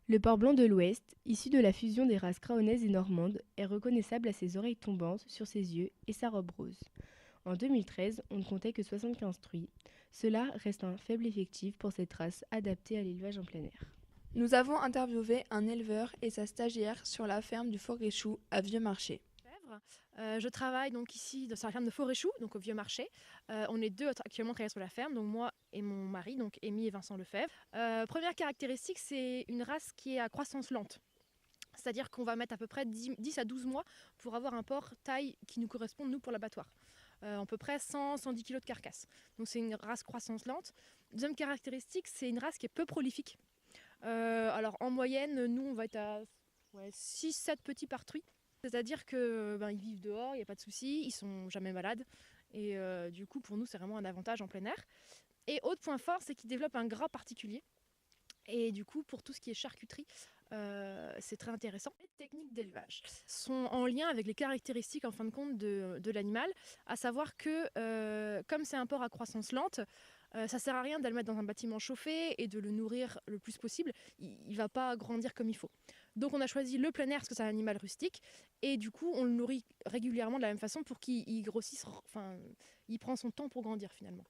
Le porc blanc de l'Ouest, issu de la fusion des races craonnaise et normande, est reconnaissable à ses oreilles tombantes sur ses yeux et sa robe rose. En 2013, on ne comptait que 75 truies. Cela reste un faible effectif pour cette race adaptée à l'élevage en plein air. Nous avons interviewé un éleveur et sa stagiaire sur la ferme du Fort-Réchou à Vieux-Marché. Je travaille donc ici sur la ferme de Fort-Réchou, donc au Vieux-Marché. On est deux actuellement travailler sur la ferme, donc moi et mon mari, donc Amy et Vincent Lefebvre. Première caractéristique, c'est une race qui est à croissance lente. C'est-à-dire qu'on va mettre à peu près 10 à 12 mois pour avoir un porc taille qui nous correspond, nous, pour l'abattoir. À peu près 100-110 kg de carcasse. Donc c'est une race croissance lente. Deuxième caractéristique, c'est une race qui est peu prolifique. Alors en moyenne, nous, on va être à 6-7 petits par truie. C'est-à-dire que ils vivent dehors, il n'y a pas de souci, ils sont jamais malades. Et du coup, pour nous, c'est vraiment un avantage en plein air. Et autre point fort, c'est qu'ils développent un gras particulier. Et du coup, pour tout ce qui est charcuterie, c'est très intéressant. Les techniques d'élevage sont en lien avec les caractéristiques en fin de compte de l'animal, à savoir que comme c'est un porc à croissance lente, ça sert à rien de le mettre dans un bâtiment chauffé et de le nourrir le plus possible. Il va pas grandir comme il faut. Donc on a choisi le plein air parce que c'est un animal rustique et du coup on le nourrit régulièrement de la même façon pour qu'il grossisse. Enfin, il prend son temps pour grandir finalement.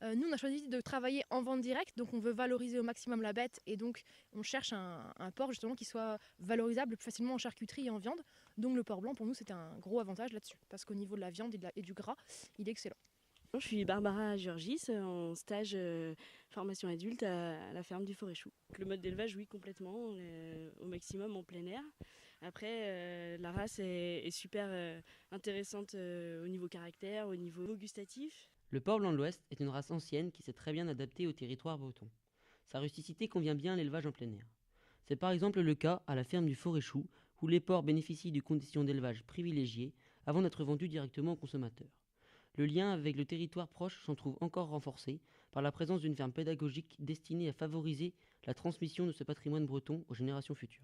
Nous, on a choisi de travailler en vente directe, donc on veut valoriser au maximum la bête et donc on cherche un porc justement qui soit valorisable plus facilement en charcuterie et en viande. Donc le porc blanc, pour nous, c'était un gros avantage là-dessus, parce qu'au niveau de la viande et du gras, il est excellent. Je suis Barbara Georgis, en stage formation adulte à la ferme du Fort-Réchou. Le mode d'élevage, oui, complètement, au maximum en plein air. Après, la race est super intéressante au niveau caractère, au niveau gustatif. Le porc blanc de l'Ouest est une race ancienne qui s'est très bien adaptée au territoire breton. Sa rusticité convient bien à l'élevage en plein air. C'est par exemple le cas à la ferme du Fort-Réchou, où les porcs bénéficient de conditions d'élevage privilégiées avant d'être vendus directement aux consommateurs. Le lien avec le territoire proche s'en trouve encore renforcé par la présence d'une ferme pédagogique destinée à favoriser la transmission de ce patrimoine breton aux générations futures.